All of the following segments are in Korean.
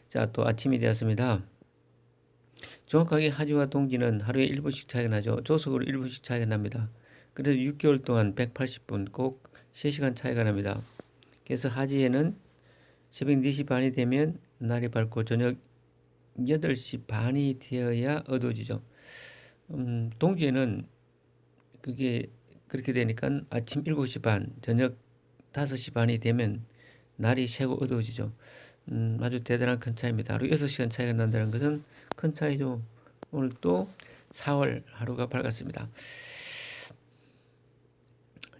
자, 또 아침이 되었습니다. 정확하게 하지와 동지는 하루에 1분씩 차이가 나죠. 조석으로 1분씩 차이가 납니다. 그래서 6개월 동안 180분, 꼭 3시간 차이가 납니다. 그래서 하지에는 새벽 4시 반이 되면 날이 밝고 저녁 8시 반이 되어야 어두워지죠. 동지에는 그게 그렇게 되니까 아침 7시 반, 저녁 5시 반이 되면 날이 새고 어두워지죠. 아주 대단한 큰 차이입니다. 하루 6시간 차이가 난다는 것은 큰 차이죠. 오늘 또 4월 하루가 밝았습니다.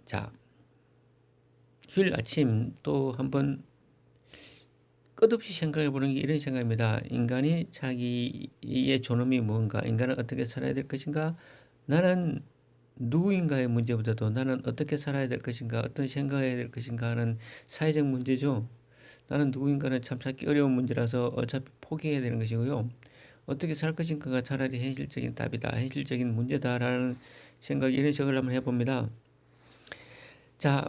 자, 휴일 아침 또 한번 끝없이 생각해 보는 게 이런 생각입니다. 인간이 자기의 존엄이 무언가, 인간은 어떻게 살아야 될 것인가, 나는 누구인가의 문제보다도 나는 어떻게 살아야 될 것인가, 어떤 생각해야 될 것인가 하는 사회적 문제죠. 나는 누구인가는 참 찾기 어려운 문제라서 어차피 포기해야 되는 것이고요. 어떻게 살 것인가가 차라리 현실적인 답이다, 현실적인 문제다라는 생각, 이런 생각을 한번 해봅니다. 자,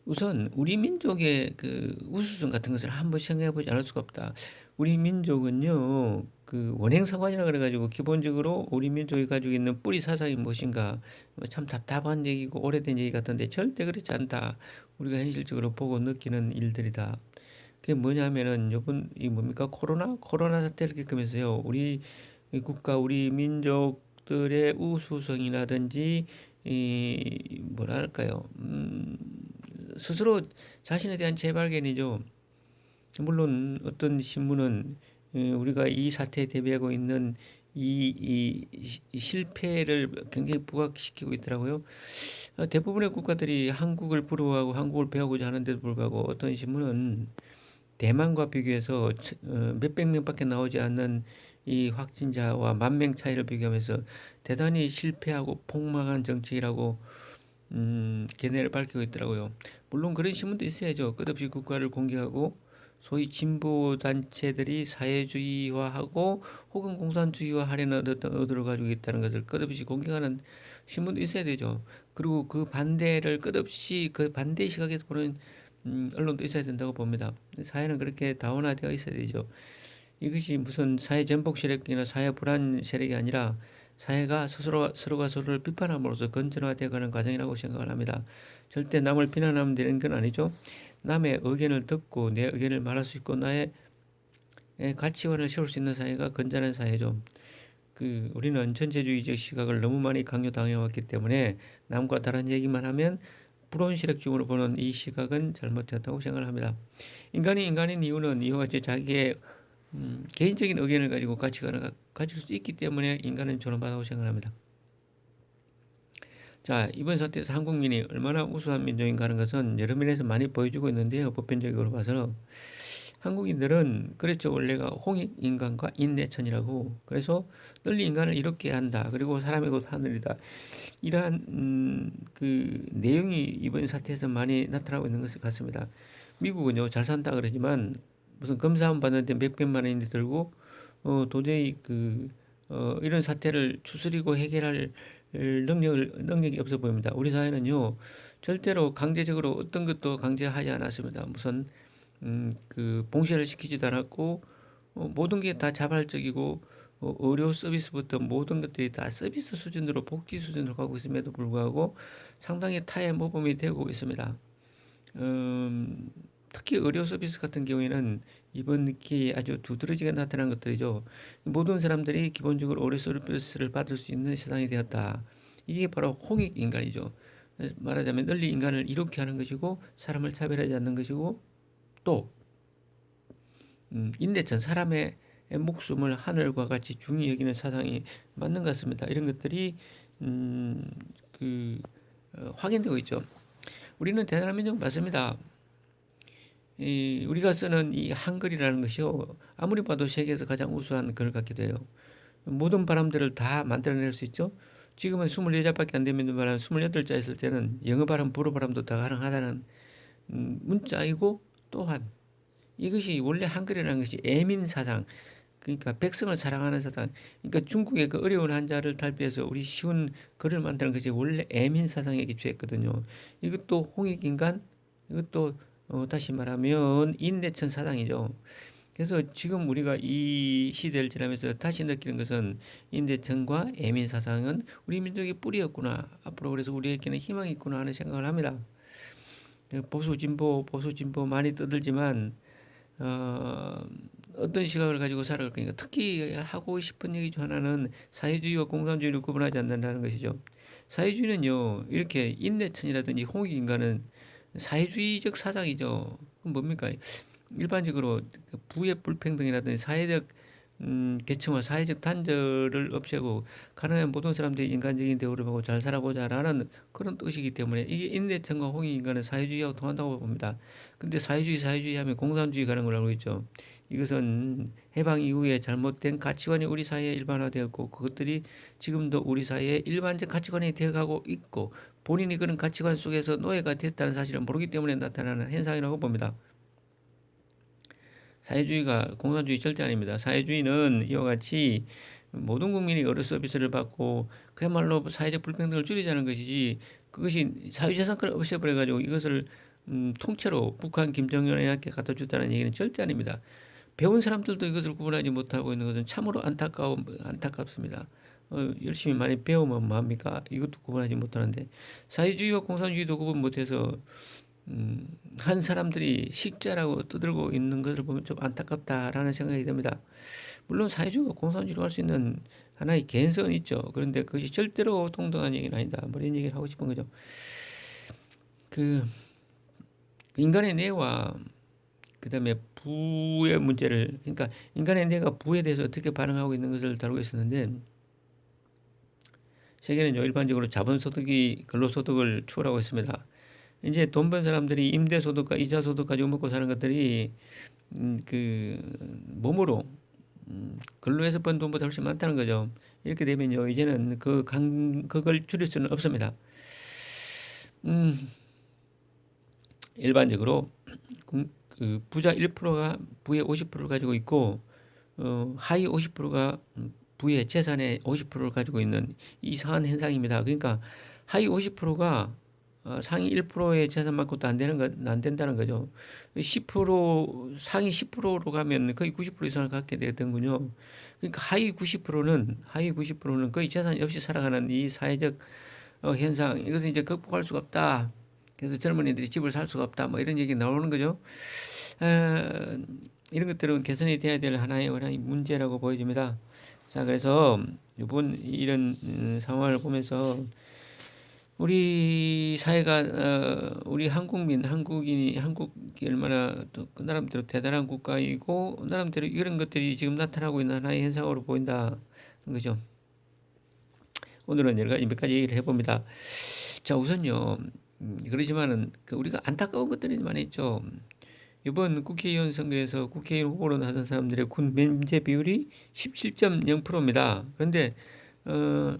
우선 우리 민족의 그 우수성 같은 것을 한번 생각해 보지 않을 수가 없다. 우리 민족은요, 그 원행사관이라 그래가지고 기본적으로 우리 민족이 가지고 있는 뿌리 사상이 무엇인가, 참 답답한 얘기고 오래된 얘기 같은데 절대 그렇지 않다. 우리가 현실적으로 보고 느끼는 일들이다. 그게 뭐냐면은 요번 이 뭡니까, 코로나 사태를 겪으면서요, 우리 국가, 우리 민족들의 우수성이라든지 이 뭐랄까요, 스스로 자신에 대한 재발견이죠. 물론 어떤 신문은 우리가 이 사태에 대비하고 있는 이 실패를 굉장히 부각시키고 있더라고요. 대부분의 국가들이 한국을 부러워하고 한국을 배우고자 하는데도 불구하고 어떤 신문은 대만과 비교해서 몇백 명밖에 나오지 않는 이 확진자와 10,000명 차이를 비교하면서 대단히 실패하고 폭망한 정책이라고 견해를 밝히고 있더라고요. 물론 그런 신문도 있어야죠. 끝없이 국가를 공격하고 소위 진보 단체들이 사회주의화하고 혹은 공산주의화하려는 어떤 의도를 가지고 있다는 것을 끝없이 공격하는 신문도 있어야 되죠. 그리고 그 반대를 끝없이 그 반대 시각에서 보는 언론도 있어야 된다고 봅니다. 사회는 그렇게 다원화되어 있어야 되죠. 이것이 무슨 사회 전복 세력이나 사회 불안 세력이 아니라 사회가 서로가 서로를 비판함으로써 건전화되어 가는 과정이라고 생각을 합니다. 절대 남을 비난하면 되는 건 아니죠. 남의 의견을 듣고 내 의견을 말할 수 있고 나의 가치관을 세울 수 있는 사회가 건전한 사회죠. 우리는 전체주의적 시각을 너무 많이 강요당해 왔기 때문에 남과 다른 얘기만 하면 불온 세력중으로 보는 이 시각은 잘못되었다고 생각을 합니다. 인간이 인간인 이유는 이와 같이 자기의 개인적인 의견을 가지고 가치관을 가질 수 있기 때문에 인간은 존엄하다고 생각합니다. 자, 이번 사태에서 한국민이 얼마나 우수한 민족인가 하는 것은 여러 면에서 많이 보여주고 있는데요. 보편적으로 봐서 한국인들은 그렇죠. 원래가 홍익인간과 인내천이라고, 그래서 널리 인간을 이롭게 한다. 그리고 사람의 곧 하늘이다. 이러한 그 내용이 이번 사태에서 많이 나타나고 있는 것 같습니다. 미국은요, 잘 산다 그러지만 무슨 검사만 받는데 몇백만 원이 들고 도저히 이런 사태를 추스리고 해결할 능력이 없어 보입니다. 우리 사회는요, 절대로 강제적으로 어떤 것도 강제하지 않았습니다. 무슨 봉쇄를 시키지도 않았고, 모든 게 다 자발적이고, 의료 서비스부터 모든 것들이 다 서비스 수준으로, 복지 수준으로 가고 있음에도 불구하고 상당히 타의 모범이 되고 있습니다. 특히 의료 서비스 같은 경우에는 이번 기회에 아주 두드러지게 나타난 것들이죠. 모든 사람들이 기본적으로 의료 서비스를 받을 수 있는 세상이 되었다. 이게 바로 홍익 인간이죠. 말하자면 널리 인간을 이롭게 하는 것이고, 사람을 차별하지 않는 것이고, 또 인내천, 사람의 목숨을 하늘과 같이 중히 여기는 사상이 맞는 것 같습니다. 이런 것들이 음, 확인되고 있죠. 우리는 대단한 민족 맞습니다. 우리가 쓰는 이 한글이라는 것이요, 아무리 봐도 세계에서 가장 우수한 글을 갖기도 해요. 모든 바람들을 다 만들어낼 수 있죠. 지금은 24자밖에 안 되는 바람, 28자 있을 때는 영어 발음, 불어 발음도 다 가능하다는 문자이고, 또한 이것이 원래 한글이라는 것이 애민 사상, 그러니까 백성을 사랑하는 사상, 그러니까 중국의 그 어려운 한자를 탈피해서 우리 쉬운 글을 만드는 것이 원래 애민 사상에 기초했거든요. 이것도 홍익인간, 이것도 다시 말하면 인대천 사상이죠. 그래서 지금 우리가 이 시대를 지나면서 다시 느끼는 것은 인대천과 애민 사상은 우리 민족의 뿌리였구나. 앞으로 그래서 우리에게는 희망이 있구나 하는 생각을 합니다. 보수 진보 많이 떠들지만 어, 어떤 시각을 가지고 살아갈 거니까 특히 하고 싶은 얘기 중 하나는 사회주의와 공산주의를 구분하지 않는다는 것이죠. 사회주의는요, 이렇게 인내천이라든지 홍익인간은 사회주의적 사상이죠. 그럼 뭡니까? 일반적으로 부의 불평등이라든지 사회적 계층화, 사회적 단절을 없애고 가난한 모든 사람들이 인간적인 대우를 받고 잘 살아보자라는 그런 뜻이기 때문에 이게 인내천과 홍익인간은 사회주의하고 통한다고 봅니다. 근데 사회주의 하면 공산주의 가는 걸 알고 있죠. 이것은 해방 이후에 잘못된 가치관이 우리 사회에 일반화되었고 그것들이 지금도 우리 사회의 일반적 가치관이 되어가고 있고 본인이 그런 가치관 속에서 노예가 됐다는 사실을 모르기 때문에 나타나는 현상이라고 봅니다. 사회주의가 공산주의 절대 아닙니다. 사회주의는 이와 같이 모든 국민이 의료 서비스를 받고 그야말로 사회적 불평등을 줄이자는 것이지 그것이 사유재산권을 없애버려 가지고 이것을 통째로 북한 김정은에게 갖다 줬다는 얘기는 절대 아닙니다. 배운 사람들도 이것을 구분하지 못하고 있는 것은 참으로 안타깝습니다. 열심히 많이 배우면 뭐합니까? 이것도 구분하지 못하는데 사회주의와 공산주의도 구분 못해서 한 사람들이 식자라고 떠들고 있는 것을 보면 좀 안타깝다라는 생각이 듭니다. 물론 사회주의가 공산주의로 할 수 있는 하나의 개연성은 있죠. 그런데 그것이 절대로 동등한 얘기는 아니다. 뭐 이런 얘기를 하고 싶은 거죠. 그 인간의 뇌와 그다음에 부의 문제를 그러니까 인간의 뇌가 부에 대해서 어떻게 반응하고 있는 것을 다루고 있었는데 세계는 일반적으로 자본소득이 근로소득을 추월하고 있습니다. 이제 돈 번 사람들이 임대소득과 이자소득 가지고 먹고 사는 것들이 그 몸으로 근로해서 번 돈보다 훨씬 많다는 거죠. 이렇게 되면요 이제는 그걸 줄일 수는 없습니다. 음, 일반적으로 그 부자 1%가 부의 50%를 가지고 있고 하위 50%가 부의 재산의 50%를 가지고 있는 이상한 현상입니다. 그러니까 하위 50%가 상위 1%의 재산만큼도 안 된다는 거죠. 10% 상위 10%로 가면 거의 90% 이상을 갖게 되거든요. 그러니까 하위 90%는 거의 재산이 없이 살아가는 이 사회적 현상 이것은 이제 극복할 수가 없다. 그래서 젊은이들이 집을 살 수가 없다. 뭐 이런 얘기 나오는 거죠. 어, 이런 것들은 개선이 돼야 될 하나의 문제라고 보여집니다. 자, 그래서 이번 이런 상황을 보면서 우리 사회가 우리 한국이 얼마나 또 그 나름대로 대단한 국가이고 나름대로 이런 것들이 지금 나타나고 있는 하나의 현상으로 보인다. 그죠? 오늘은 여러 가지 몇 가지 얘기를 해봅니다. 자, 우선요. 그러지만은 우리가 안타까운 것들이 많이 있죠. 이번 국회의원 선거에서 국회의원 후보로 나선 사람들의 군 면제 비율이 17.0%입니다. 그런데 어,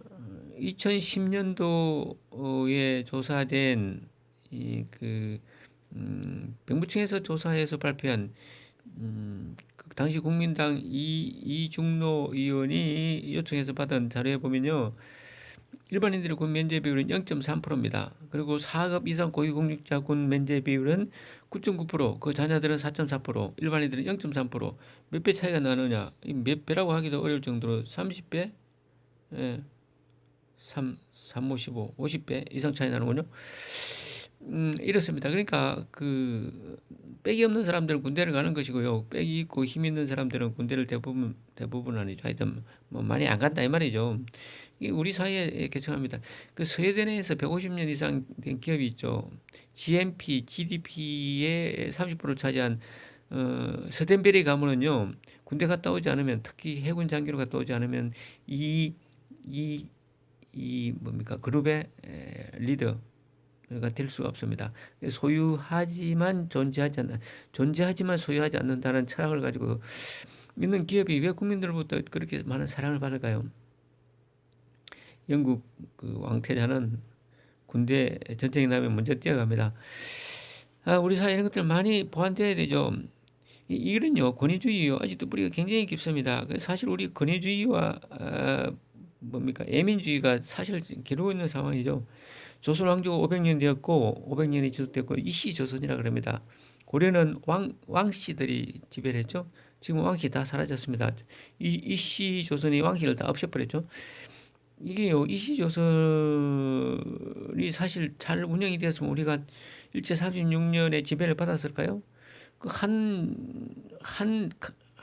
2010년도에 조사된 이그 병무청에서 조사해서 발표한 그 당시 국민당 이중로 의원이 요청해서 받은 자료에 보면요. 일반인들의 군 면제 비율은 0.3%입니다. 그리고 4급 이상 고위공직자 군 면제 비율은 9.9%, 그 자녀들은 4.4%, 일반인들은 0.3%. 몇 배 차이가 나느냐? 몇 배라고 하기도 어려울 정도로 30배? 예, 3, 50배 이상 차이 나는군요. 이렇습니다. 그러니까 빽이 없는 사람들은 군대를 가는 것이고요. 빽이 있고 힘 있는 사람들은 군대를 대부분 아니죠. 하여튼 뭐 많이 안 간다 이 말이죠. 이게 우리 사회에 개척합니다. 그 스웨덴에서 150년 이상 된 기업이 있죠. GNP, GDP의 30%를 차지한 스탠베리 가문은요. 군대 갔다 오지 않으면 특히 해군 장교로 갔다 오지 않으면 이 뭡니까 그룹의 리더가 될 수가 없습니다. 존재하지만 소유하지 않는다는 철학을 가지고 있는 기업이 왜 국민들로부터 그렇게 많은 사랑을 받을까요? 영국 그 왕태자는 군대 전쟁이 나면 먼저 뛰어갑니다. 우리 사회 이런 것들 많이 보완돼야 되죠. 이런요 권위주의요 아직도 뿌리가 굉장히 깊습니다. 사실 우리 권위주의와 뭡니까 애민주의가 사실 기르고 있는 상황이죠. 조선 왕조가 500년 되었고 500년이 지속됐고 이씨 조선이라 그럽니다. 고려는 왕씨들이 지배를 했죠. 지금 왕씨 다 사라졌습니다. 이씨 조선이 왕씨를 다 없애버렸죠. 이게요, 이씨조선이 사실 잘 운영이 되었으면 우리가 일제 36년에 지배를 받았을까요? 그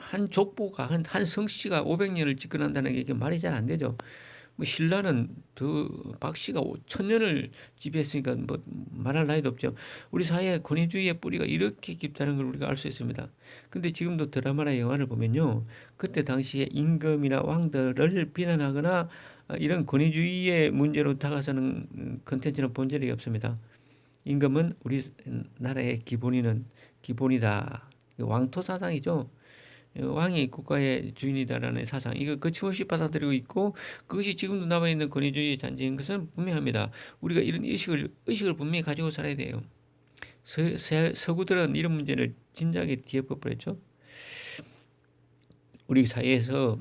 한 족보가, 한 성씨가 500년을 집권한다는 게 이게 말이 잘 안 되죠. 뭐 신라는 더 박씨가 1000년을 지배했으니까 뭐 말할 나위도 없죠. 우리 사회의 권위주의의 뿌리가 이렇게 깊다는 걸 우리가 알 수 있습니다. 근데 지금도 드라마나 영화를 보면요. 그때 당시에 임금이나 왕들을 비난하거나 이런 권위주의의 문제로 다가서는 컨텐츠는 본 적이 없습니다. 임금은 우리 나라의 기본이다. 왕토 사상이죠. 왕이 국가의 주인이다라는 사상, 이거 거침없이 받아들이고 있고, 그것이 지금도 남아있는 권위주의 잔재인 것은 분명합니다. 우리가 이런 의식을 분명히 가지고 살아야 돼요. 서구들은 이런 문제를 진작에 뒤엎어버렸죠. 우리 사회에서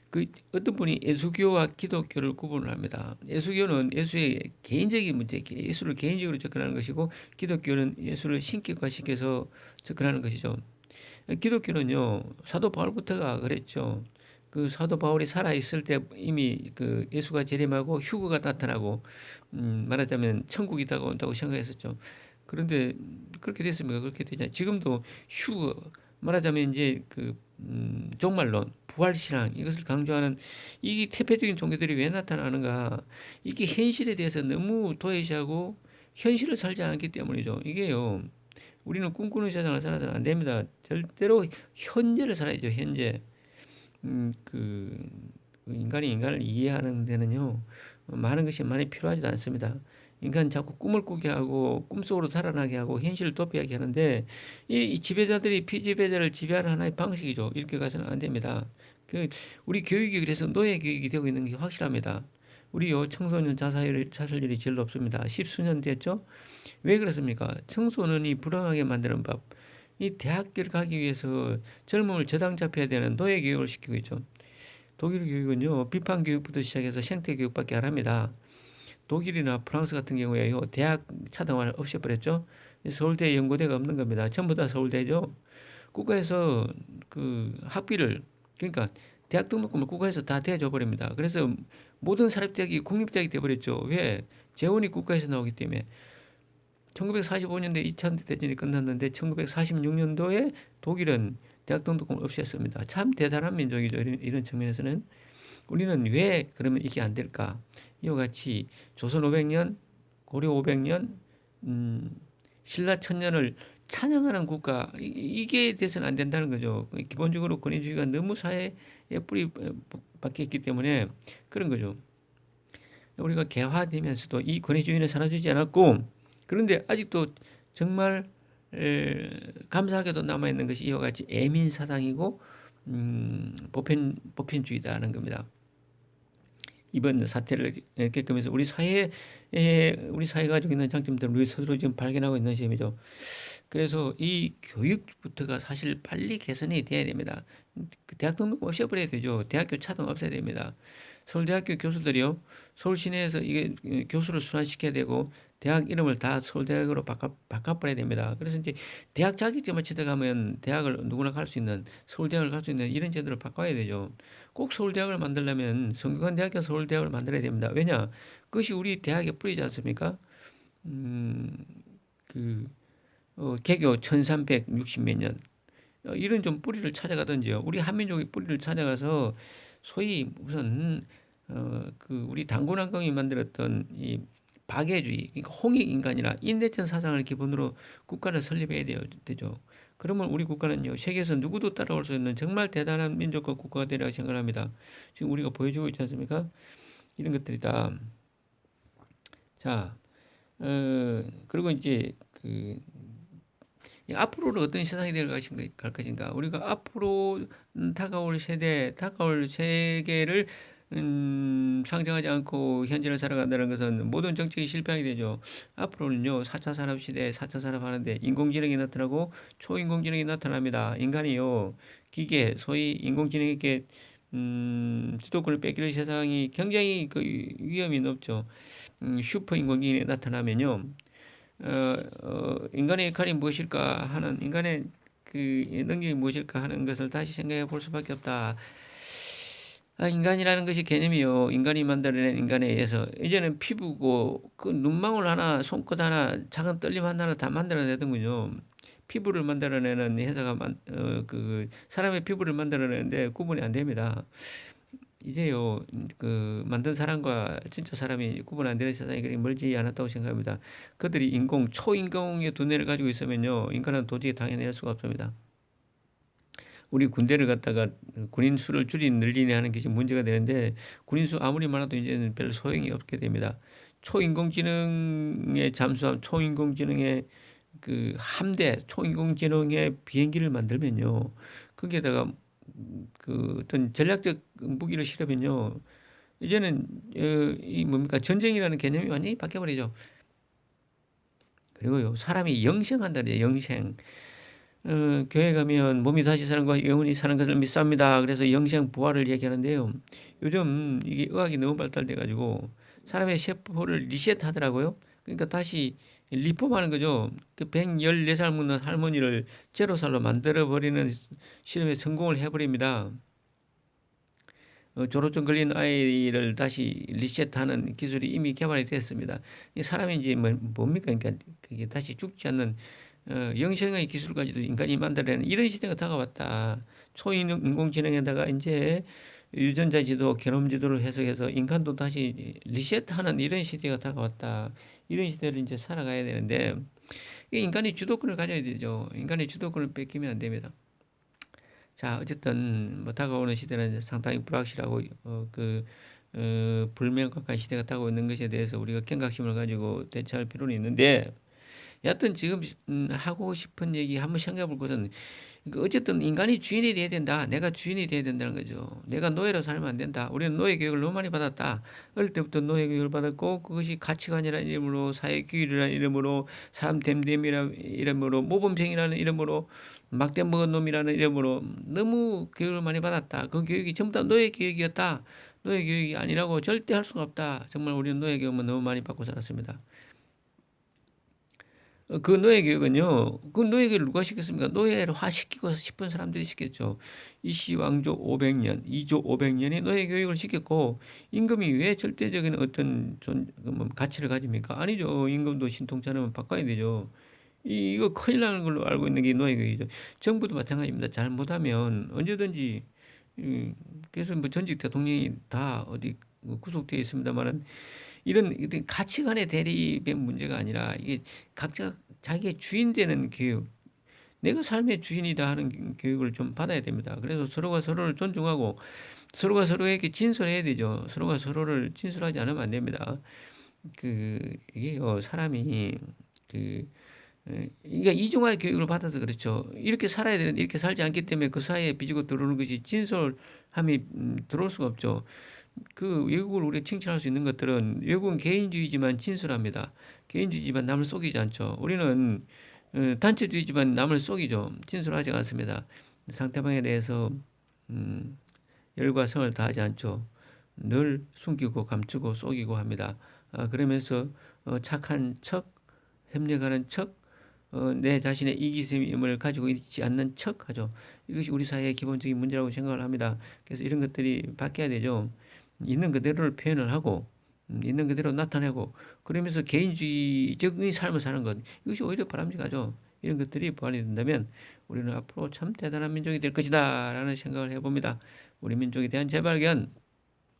그 어떤 분이 예수교와 기독교를 구분을 합니다. 예수교는 예수의 개인적인 문제, 예수를 개인적으로 접근하는 것이고, 기독교는 예수를 신격화시켜서 접근하는 것이죠. 기독교는요, 사도 바울부터가 그랬죠. 그 사도 바울이 살아있을 때 이미 그 예수가 재림하고 휴거가 나타나고, 말하자면 천국이 다가온다고 생각했었죠. 그런데 그렇게 됐습니까? 그렇게 되냐. 지금도 휴거, 말하자면 이제 종말론, 부활신앙, 이것을 강조하는 이 태폐적인 종교들이 왜 나타나는가. 이게 현실에 대해서 너무 도외시하고 현실을 살지 않기 때문이죠. 이게요. 우리는 꿈꾸는 세상을 살아서는 안 됩니다. 절대로 현재를 살아야죠. 현재. 그 인간이 인간을 이해하는 데는요. 많은 것이 많이 필요하지도 않습니다. 인간 자꾸 꿈을 꾸게 하고 꿈속으로 달아나게 하고 현실을 도피하게 하는데 이 지배자들이 피지배자를 지배하는 하나의 방식이죠. 이렇게 가서는 안 됩니다. 우리 교육이 그래서 노예 교육이 되고 있는 게 확실합니다. 우리요 청소년 자살률이 제일 높습니다. 십수년 됐죠? 왜 그렇습니까? 청소년이 불안하게 만드는 법. 이 대학교를 가기 위해서 젊음을 저당 잡혀야 되는 노예 교육을 시키고 있죠. 독일 교육은요, 비판 교육부터 시작해서 생태 교육밖에 안 합니다. 독일이나 프랑스 같은 경우에요, 대학 차등화를 없애버렸죠. 서울대 연고대가 없는 겁니다. 전부 다 서울대죠. 국가에서 그 학비를, 그러니까 대학 등록금을 국가에서 다 대줘 버립니다. 그래서 모든 사립대학이 국립대학이 돼버렸죠. 왜? 재원이 국가에서 나오기 때문에. 1945년도에 2차 대전이 끝났는데 1946년도에 독일은 대학 등록금을 없앴습니다. 참 대단한 민족이죠. 이런 측면에서는. 우리는 왜 그러면 이게 안 될까? 이와 같이 조선 500년, 고려 500년, 신라 1000년을 찬양하는 국가, 이게 돼서는 안 된다는 거죠. 기본적으로 권위주의가 너무 사회에 뿌리 박혀 있기 때문에 그런 거죠. 우리가 개화되면서도 이 권위주의는 사라지지 않았고, 그런데 아직도 정말 감사하게도 남아있는 것이 이와 같이 애민사상이고 보편주의다는 겁니다. 이번 사태를 겪으면서 우리 사회가 가지고 있는 장점들을 우리 스스로 지금 발견하고 있는 시점이죠. 그래서 이 교육부터가 사실 빨리 개선이 돼야 됩니다. 대학 등록금 없애버려야 되죠. 대학교 차등 없애야 됩니다. 서울대학교 교수들이요, 서울 시내에서 이게 교수를 순환시켜야 되고, 대학 이름을 다 서울대학으로 바꿔버려야 됩니다. 그래서 이제 대학 자격증만 취득하면 대학을 누구나 갈 수 있는, 서울대학을 갈 수 있는 이런 제도를 바꿔야 되죠. 꼭 서울대학을 만들려면 성균관대학교 서울대학을 만들어야 됩니다. 왜냐? 그것이 우리 대학의 뿌리지 않습니까? 음, 그, 개교 1360 몇 년. 이런 좀 뿌리를 찾아가든지요. 우리 한민족의 뿌리를 찾아가서 소위 무슨 우리 당군왕경이 만들었던 이 박애주의, 그러니까 홍익인간이나 인대천 사상을 기본으로 국가를 설립해야 되죠. 그러면 우리 국가는요, 세계에서 누구도 따라올 수 있는 정말 대단한 민족과 국가가 되리라고 생각합니다. 지금 우리가 보여주고 있지 않습니까? 이런 것들이다. 자, 그리고 이제 앞으로는 어떤 세상이 갈 것인가? 우리가 앞으로 다가올 세대, 다가올 세계를 상정하지 않고 현재를 살아간다는 것은 모든 정책이 실패하게 되죠. 앞으로는요, 4차 산업시대, 4차 산업하는데 인공지능이 나타나고 초인공지능이 나타납니다. 인간이요, 기계, 소위 인공지능에게 주도권을 뺏길 세상이 굉장히 그 위험이 높죠. 슈퍼 인공지능이 나타나면요, 인간의 역할이 무엇일까 하는 인간의 그 능력이 무엇일까 하는 것을 다시 생각해 볼 수밖에 없다. 인간이라는 것이 개념이요. 인간이 만들어낸 인간에 의해서 이제는 피부고 그 눈망울 하나, 손끝 하나, 작은 떨림 하나를 다 만들어내는군요. 피부를 만들어내는 회사가 그 사람의 피부를 만들어내는데 구분이 안 됩니다. 이제요, 그 만든 사람과 진짜 사람이 구분 안 되는 세상이 그리 멀지 않았다고 생각합니다. 그들이 초인공의 두뇌를 가지고 있으면요, 인간은 도저히 당해낼 수가 없습니다. 우리 군대를 갖다가 군인 수를 늘리냐 하는 것이 문제가 되는데 군인 수 아무리 많아도 이제는 별 소용이 없게 됩니다. 초인공지능의 잠수함, 초인공지능의 그 함대, 초인공지능의 비행기를 만들면요. 거기에다가 그 어떤 전략적 무기를 실으면요. 이제는 이 뭡니까 전쟁이라는 개념이 완전히 바뀌어버리죠. 그리고요 사람이 영생한다 그래요. 영생. 교회 가면 몸이 다시 사는 것과 영혼이 사는 것을 믿습니다. 그래서 영생 부활을 얘기하는데요. 요즘 이게 의학이 너무 발달돼 가지고 사람의 세포를 리셋하더라고요. 그러니까 다시 리폼하는 거죠. 그 114살 먹는 할머니를 제로살로 만들어 버리는 실험에 성공을 해버립니다. 조로증 걸린 아이를 다시 리셋하는 기술이 이미 개발이 됐습니다. 이 사람이 이제 뭡니까? 그러니까 그게 다시 죽지 않는 영생의 기술까지도 인간이 만들어내는 이런 시대가 다가왔다. 초인공지능에다가 이제 유전자 지도, 게놈 지도를 해석해서 인간도 다시 리셋하는 이런 시대가 다가왔다. 이런 시대를 이제 살아가야 되는데 인간이 주도권을 가져야 되죠. 인간의 주도권을 뺏기면 안 됩니다. 자, 어쨌든 뭐 다가오는 시대는 상당히 불확실하고 불명확한 시대가 다가오고 있는 것에 대해서 우리가 경각심을 가지고 대처할 필요는 있는데 여하튼 지금 하고 싶은 얘기 한번 생각해 볼 것은 어쨌든 인간이 주인이 돼야 된다. 내가 주인이 돼야 된다는 거죠. 내가 노예로 살면 안 된다. 우리는 노예 교육을 너무 많이 받았다. 어릴 때부터 노예 교육을 받았고 그것이 가치관이라는 이름으로 사회규율이라는 이름으로 사람 됨됨이라는 이름으로 모범생이라는 이름으로 막대 먹은 놈이라는 이름으로 너무 교육을 많이 받았다. 그 교육이 전부 다 노예 교육이었다. 노예 교육이 아니라고 절대 할 수가 없다. 정말 우리는 노예 교육만 너무 많이 받고 살았습니다. 그 노예 교육은요, 그 노예 교육을 누가 시켰습니까? 노예화 시키고 싶은 사람들이 시켰죠. 이씨 왕조 500년, 2조 500년이 노예 교육을 시켰고, 임금이 왜 절대적인 어떤 가치를 가집니까? 아니죠. 임금도 신통처럼 바꿔야 되죠. 이거 큰일 나는 걸로 알고 있는 게 노예 교육이죠. 정부도 마찬가지입니다. 잘못하면 언제든지, 그래서 뭐 전직 대통령이 다 어디 구속되어 있습니다만은, 이런 가치관의 대립의 문제가 아니라 이게 각자 자기의 주인 되는 교육, 내가 삶의 주인이다 하는 교육을 좀 받아야 됩니다. 그래서 서로가 서로를 존중하고 서로가 서로에게 진솔해야 되죠. 서로가 서로를 진솔하지 않으면 안 됩니다. 이게요, 사람이 이게 이중화의 교육을 받아서 그렇죠. 이렇게 살아야 되는데 이렇게 살지 않기 때문에 그 사이에 비집고 들어오는 것이 진솔함이 들어올 수가 없죠. 그 외국을 우리가 칭찬할 수 있는 것들은 외국은 개인주의지만 진솔합니다. 개인주의지만 남을 속이지 않죠. 우리는 단체주의지만 남을 속이죠. 진솔하지 않습니다. 상대방에 대해서 열과 성을 다하지 않죠. 늘 숨기고 감추고 속이고 합니다. 그러면서 착한 척, 협력하는 척, 내 자신의 이기심을 가지고 있지 않는 척 하죠. 이것이 우리 사회의 기본적인 문제라고 생각을 합니다. 그래서 이런 것들이 바뀌어야 되죠. 있는 그대로를 표현을 하고 있는 그대로 나타내고 그러면서 개인주의적인 삶을 사는 것 이것이 오히려 바람직하죠. 이런 것들이 보완이 된다면 우리는 앞으로 참 대단한 민족이 될 것이다 라는 생각을 해봅니다. 우리 민족에 대한 재발견,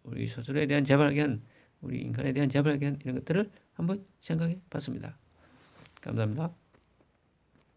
우리 스스로에 대한 재발견, 우리 인간에 대한 재발견 이런 것들을 한번 생각해 봤습니다. 감사합니다.